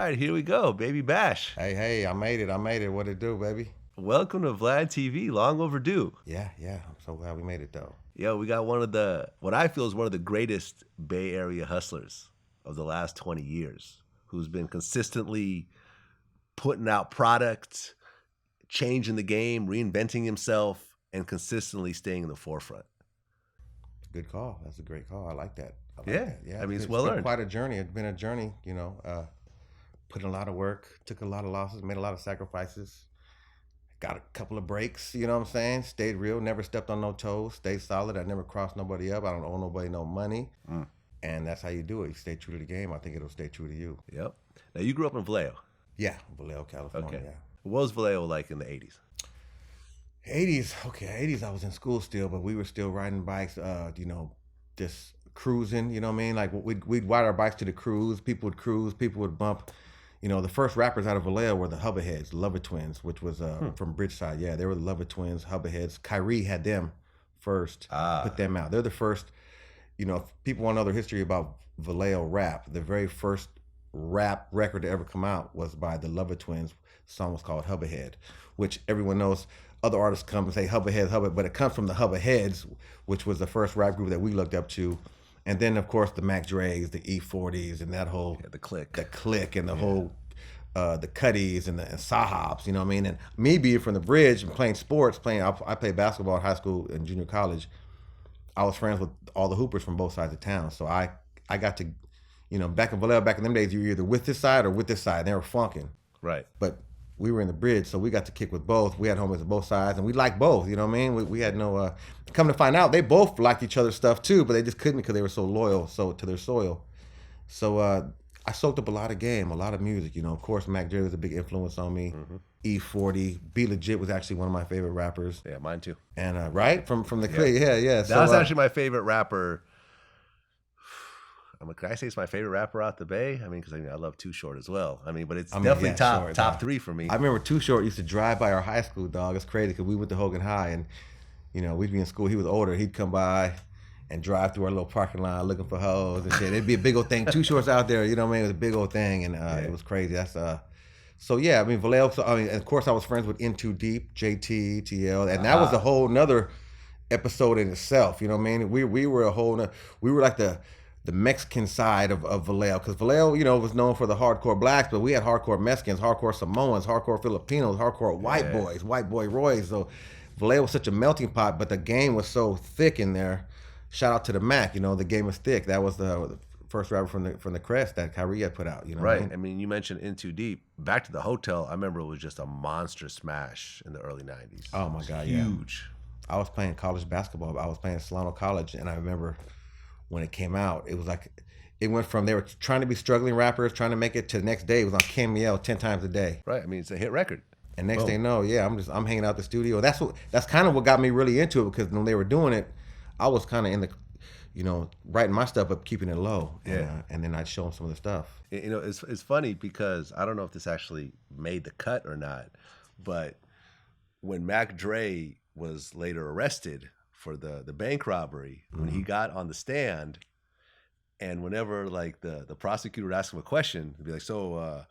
right, here we go, baby bash. Hey, I made it. What it do, baby? Welcome to VladTV, long overdue. Yeah. I'm so glad we made it, though. Yo, we got what I feel is one of the greatest Bay Area hustlers of the last 20 years, who's been consistently putting out product, changing the game, reinventing himself, and consistently staying in the forefront. Good call. That's a great call. I like that. Yeah. I mean, it's well been earned. Quite a journey. It's been a journey, put in a lot of work, took a lot of losses, made a lot of sacrifices, got a couple of breaks, you know what I'm saying? Stayed real, never stepped on no toes, stayed solid. I never crossed nobody up. I don't owe nobody no money. And that's how you do it. You stay true to the game. I think it'll stay true to you. Yep. Now, you grew up in Vallejo. Yeah, Vallejo, California. Okay. Yeah. What was Vallejo like in the 80s? 80s, I was in school still, but we were still riding bikes, just cruising, you know what I mean? Like we'd ride our bikes to the cruise, people would cruise, people would bump. The first rappers out of Vallejo were the Hubba the Lover Twins, which was from Bridgeside. Yeah, they were the Lover Twins, Hubba. Kyrie had them first, put them out. They're the first, if people want to know their history about Vallejo rap, the very first rap record to ever come out was by the Lover Twins. The song was called Hubba, which everyone knows. Other artists come and say Hubba, but it comes from the Hubba Heads, which was the first rap group that we looked up to. And then, of course, the Mac Dre's, the E40s, and that whole... the click. The click and the whole... the Cuddies and Sahabs, you know what I mean? And me being from the bridge and playing sports, I played basketball in high school and junior college. I was friends with all the hoopers from both sides of town. So I got to, back in Vallejo, back in them days, you were either with this side or with this side. And they were funking. Right. But we were in the bridge, so we got to kick with both. We had homies on both sides, and we liked both, you know what I mean? We had no... come to find out, they both liked each other's stuff too, but they just couldn't because they were so loyal to their soil. So I soaked up a lot of game, a lot of music. Of course, Mac Dre was a big influence on me. E40, Be Legit was actually one of my favorite rappers. Yeah, mine too. And right from the click, yeah. That was actually my favorite rapper. Can I say it's my favorite rapper out the Bay? I mean, because I love Too Short as well. I mean, but it's definitely top three for me. I remember Too Short used to drive by our high school, dog. It's crazy because we went to Hogan High, and we'd be in school. He was older. He'd come by and drive through our little parking lot looking for hoes and shit. It'd be a big old thing. Too Short's out there, you know what I mean? It was a big old thing, and it was crazy. That's so yeah. I mean, Vallejo. So and of course, I was friends with In Too Deep, JT, TL, and that was a whole nother episode in itself. You know what I mean? We were we were like the Mexican side of Vallejo, because Vallejo, was known for the hardcore blacks, but we had hardcore Mexicans, hardcore Samoans, hardcore Filipinos, hardcore white boys, white boy Roys. So Vallejo was such a melting pot, but the game was so thick in there. Shout out to the Mac, the game was thick. That was the first rapper from the Crest that Kyrie had put out. Right. I mean, you mentioned In Too Deep. Back to the Hotel, I remember it was just a monster smash in the early 90s. Oh my God, huge. I was playing college basketball. I was playing at Solano College, and I remember when it came out, it was like, it went from they were trying to be struggling rappers, trying to make it, to the next day it was on KML 10 times a day. Right. I mean, it's a hit record. And next thing you know, I'm hanging out the studio. That's kind of what got me really into it, because when they were doing it, I was kind of in the, writing my stuff up, keeping it low. And then I'd show them some of the stuff. It's funny because I don't know if this actually made the cut or not, but when Mac Dre was later arrested for the bank robbery, when he got on the stand, and whenever like the prosecutor would ask him a question, he'd be like, so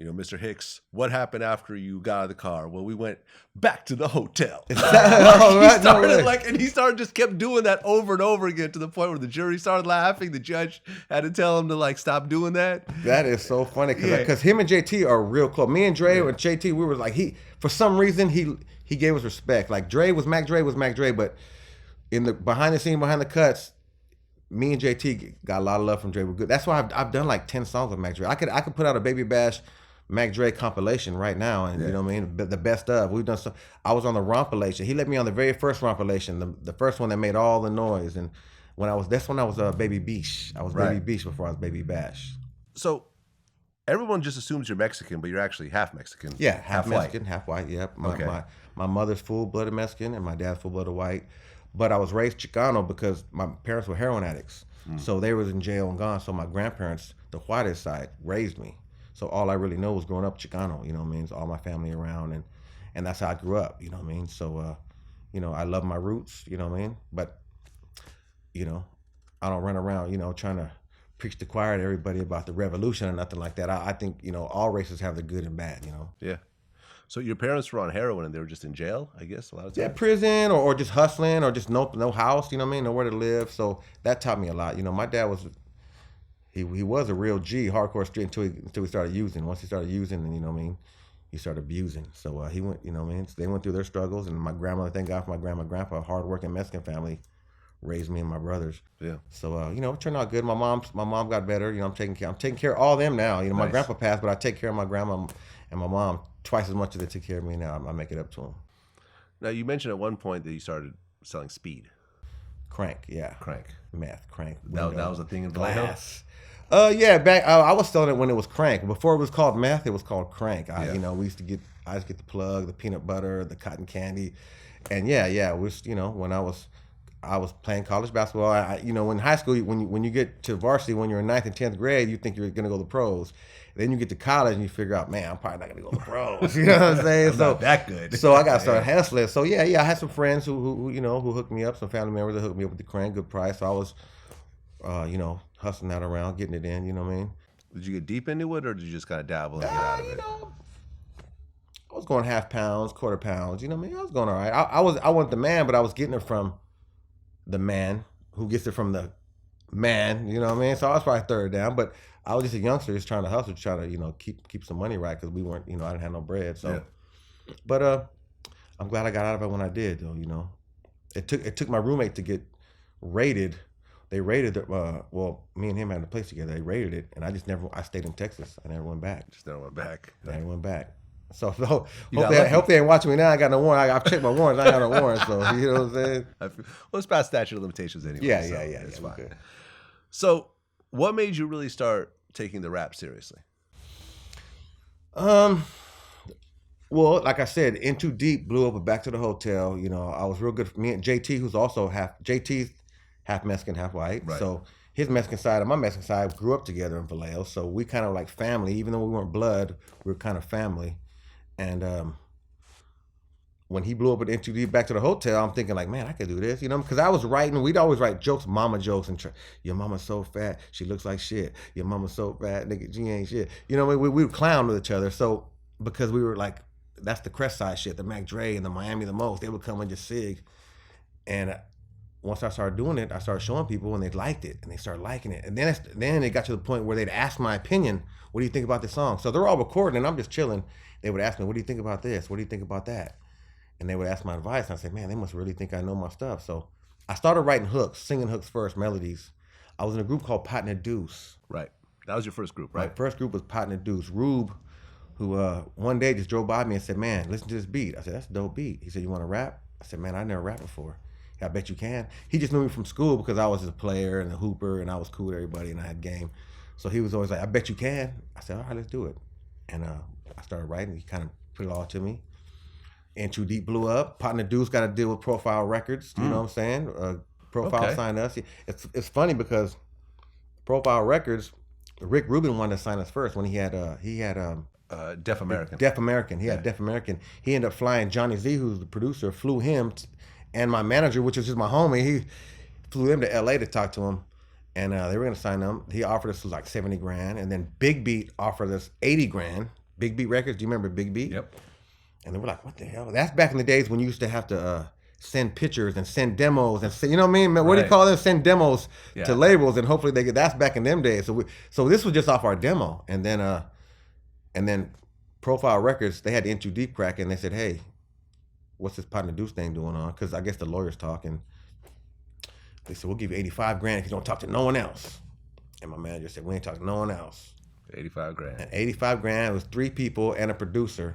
Mr. Hicks, what happened after you got out of the car? Well, we went back to the hotel. And he just kept doing that over and over again, to the point where the jury started laughing. The judge had to tell him to stop doing that. That is so funny, because him and JT are real close. Me and Dre and JT, we were like, for some reason he gave us respect. Like Mac Dre, but in the behind the scene, behind the cuts, me and JT got a lot of love from Dre. We're good. That's why I've done like 10 songs with Mac Dre. I could put out a Baby Bash Mac Dre compilation right now, and you know what I mean, the best of. We've done so. I was on the Rompilation. He let me on the very first Rompilation, the first one that made all the noise. And that's when I was Baby Beach. I was Baby Beach before I was Baby Bash. So everyone just assumes you're Mexican, but you're actually half Mexican. Yeah, half Mexican, white. Half white. Yep. My mother's full-blooded Mexican and my dad's full-blooded white. But I was raised Chicano because my parents were heroin addicts. So they was in jail and gone. So my grandparents, the whitest side, raised me. So all I really know was growing up Chicano, you know what I mean? It's all my family around, and that's how I grew up, you know what I mean? So, I love my roots, you know what I mean? But, I don't run around, trying to preach the choir to everybody about the revolution or nothing like that. I think, all races have the good and bad, Yeah. So your parents were on heroin and they were just in jail, I guess, a lot of times? Yeah, prison or just hustling or just no house, nowhere to live. So that taught me a lot. My dad was, he was a real G, hardcore street until he started using. Once he started using, then, he started abusing. So he went, so they went through their struggles. And my grandmother, thank God for my grandma and grandpa, a hardworking Mexican family, raised me and my brothers. Yeah. So it turned out good. My mom got better. I'm taking care of all of them now. My grandpa passed, but I take care of my grandma and my mom twice as much as they took care of me now. I make it up to them. Now, you mentioned at one point that you started selling speed. Crank, yeah. Crank. Meth, crank. That was a thing in Vallejo? Glass. Yeah, back I was selling it when it was crank. Before it was called meth, it was called crank. I used to get the plug, the peanut butter, the cotton candy. And it was, when I was playing college basketball. In high school, when you get to varsity, when you're in 9th and 10th grade, you think you're going to go to the pros. Then you get to college and you figure out, man, I'm probably not going to go to the pros. You know what I'm saying? I'm not that good. So I got started hustling. So I had some friends who hooked me up, some family members that hooked me up with the crank, good price. So I was, hustling that around, getting it in. You know what I mean? Did you get deep into it, or did you just kind of dabble and get out of it? I was going half pounds, quarter pounds. You know what I mean? I was going all right. I wasn't the man, but I was getting it from the man who gets it from the man, you know what I mean? So I was probably third down, but I was just a youngster just trying to hustle, trying to, keep some money right, because we weren't, I didn't have no bread. So, but I'm glad I got out of it when I did, though, It took my roommate to get raided. They raided it, me and him had a place together. They raided it, and I stayed in Texas. I never went back. Just never went back. Never went back. So hope they ain't watching me now. I got no warrant. I've checked my warrants. I got no warrant. So you know what I'm saying? Well, it's past statute of limitations anyway. Yeah. It's fine. Okay. So, what made you really start taking the rap seriously? Well, like I said, In Too Deep blew up with Back to the Hotel. I was real good. Me and JT, who's also JT's half Mexican, half white. Right. So his Mexican side and my Mexican side grew up together in Vallejo. So we kind of like family, even though we weren't blood, we were kind of family. And when he blew up with In Too Deep, Back to the Hotel, I'm thinking like, man, I could do this, because I was writing. We'd always write jokes, mama jokes, and your mama's so fat, she looks like shit. Your mama's so fat, nigga, she ain't shit. We would clown with each other. So because we were like, that's the Crest Side shit, the Mac Dre and the Miami the Most. They would come and just sig. And once I started doing it, I started showing people, and they liked it, and they started liking it. And then it got to the point where they'd ask my opinion. What do you think about this song? So they're all recording, and I'm just chilling. They would ask me, what do you think about this? What do you think about that? And they would ask my advice, and I said, man, they must really think I know my stuff. So I started writing hooks, singing hooks first, melodies. I was in a group called Pot and a Deuce. Right. That was your first group, right? My first group was Pot and a Deuce. Rube, who one day just drove by me and said, man, listen to this beat. I said, that's a dope beat. He said, you want to rap? I said, man, I never rapped before. I bet you can. He just knew me from school because I was a player and a hooper, and I was cool with everybody, and I had game. So he was always like, I bet you can. I said, all right, let's do it. And I started writing. He kind of put it all to me. In Too Deep blew up. Pot and the Deuce got to deal with Profile Records. You know what I'm saying? Profile signed us. It's funny because Profile Records, Rick Rubin wanted to sign us first when he had Deaf American. Deaf American. He had Deaf American. He ended up flying Johnny Z, who's the producer, flew him and my manager, which is just my homie. He flew him to LA to talk to him, and they were gonna sign him. He offered us like $70,000, and then Big Beat offered us $80,000. Big Beat Records. Do you remember Big Beat? Yep. And they were like, what the hell? That's back in the days when you used to have to send pictures and send demos and you know what I mean? What do you call them? Send demos to labels, and hopefully they get. That's back in them days. So this was just off our demo, and then Profile Records, they had the In Too Deep crack, and they said, hey, what's this Pot and the Deuce thing doing on? Because I guess the lawyers talking. They said, we'll give you $85,000 if you don't talk to no one else. And my manager said, we ain't talking to no one else. $85,000. And $85,000, it was 3 people and a producer.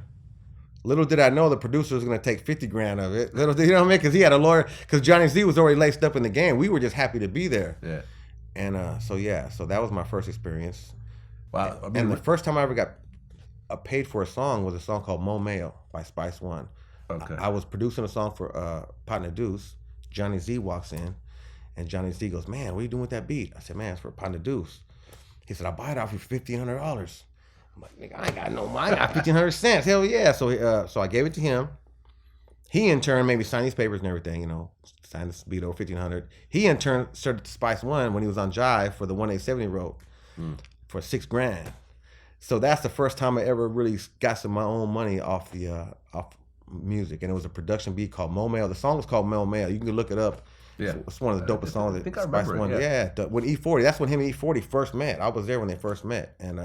Little did I know the producer was going to take $50,000 of it. Little did you know what I mean? Because he had a lawyer. Because Johnny Z was already laced up in the game. We were just happy to be there. Yeah. And so that was my first experience. Wow. And the first time I ever got paid for a song was a song called Mo Mayo by Spice One. Okay. I was producing a song for Pot and the Deuce. Johnny Z walks in, and Johnny Z goes, man, what are you doing with that beat? I said, man, it's for Pot and the Deuce. He said, I'll buy it off you for $1,500. I'm like, nigga, I ain't got no money. I got 1,500 cents. Hell yeah. So I gave it to him. He in turn maybe signed these papers and everything, you know, signed the speed over 1500. He in turn started Spice One when he was on Jive for the 1870 he wrote for $6,000. So that's the first time I ever really got some of my own money off the off music, and it was a production beat called Mo Mail. The song is called Mo Mail. You can look it up. Yeah, it's one of the dopest songs. I think I remember Spice One. Yeah, When E40, that's when him and E40 first met. I was there when they first met, and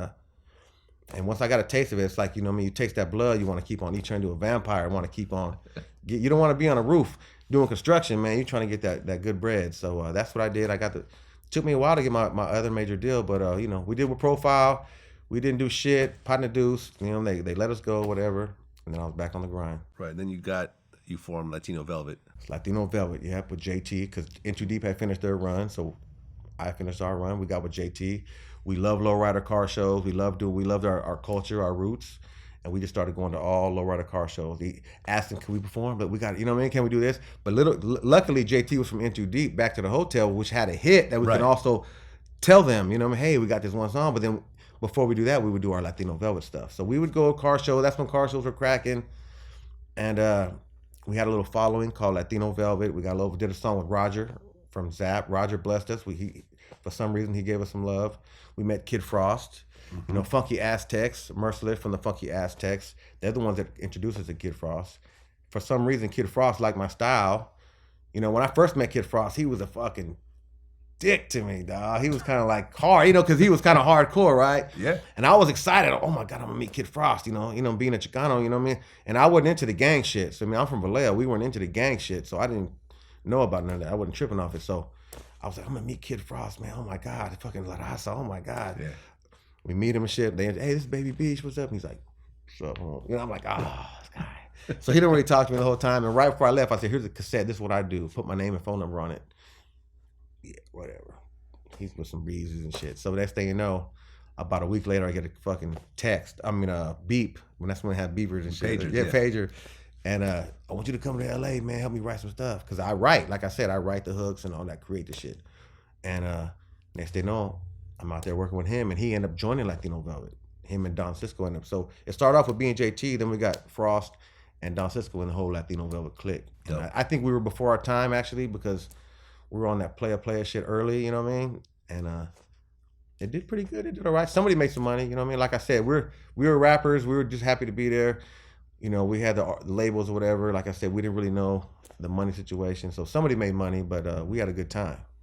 once I got a taste of it, it's like, you know, you taste that blood, you want to keep on. You turn into a vampire, want to keep on. You don't want to be on a roof doing construction, man. You're trying to get that good bread. So that's what I did. Took me a while to get my other major deal, but you know, we did with Profile. We didn't do shit. Partner Deuce, you know, they let us go, whatever. And then I was back on the grind. Right. Then you formed Latino Velvet. It's Latino Velvet, yeah, with JT, because In Too Deep had finished their run, so I finished our run. We got with JT. We love lowrider car shows. We loved our culture, our roots, and we just started going to all lowrider car shows. He asked him, "Can we perform?" But we got, you know what I mean? Can we do this? But luckily, JT was from In Too Deep, Back to the Hotel, which had a hit that we can also tell them, you know, hey, we got this one song. But then before we do that, we would do our Latino Velvet stuff. So we would go to car shows. That's when car shows were cracking, and we had a little following called Latino Velvet. We did a song with Roger from Zap. Roger blessed us. For some reason, he gave us some love. We met Kid Frost, you know, Funky Aztecs, Merciless from the Funky Aztecs. They're the ones that introduced us to Kid Frost. For some reason, Kid Frost liked my style. You know, when I first met Kid Frost, he was a fucking dick to me, dog. He was kind of like hard, you know, because he was kind of hardcore, right? Yeah. And I was excited. Oh my God, I'm gonna meet Kid Frost. You know, being a Chicano, you know what I mean. And I wasn't into the gang shit. So I mean, I'm from Vallejo. We weren't into the gang shit, so I didn't know about none of that. I wasn't tripping off it. So I was like, I'm gonna meet Kid Frost, man. Oh my God, fucking La Raza. Oh my God. Yeah. We meet him and shit. Hey, this is Baby Beach. What's up? And he's like, what's up? You know, I'm like, this guy. So he didn't really talk to me the whole time. And right before I left, I said, here's a cassette. This is what I do. Put my name and phone number on it. Yeah, whatever. He's with some breezes and shit. So next thing you know, about a week later, I get a fucking text. I mean, a beep. That's when I had beepers and shit. Pagers, yeah, pager. And I want you to come to LA, man. Help me write some stuff. Because I write. Like I said, I write the hooks and all that, create the shit. And next thing you know, I'm out there working with him, and he ended up joining Latino Velvet. Him and Don Cisco ended up. So it started off with being JT, then we got Frost and Don Cisco and the whole Latino Velvet clique. And I think we were before our time, actually, because we were on that player shit early, you know what I mean? And it did pretty good. It did all right. Somebody made some money, you know what I mean? Like I said, we were rappers. We were just happy to be there. You know, we had the labels or whatever. Like I said, we didn't really know the money situation. So somebody made money, but we had a good time.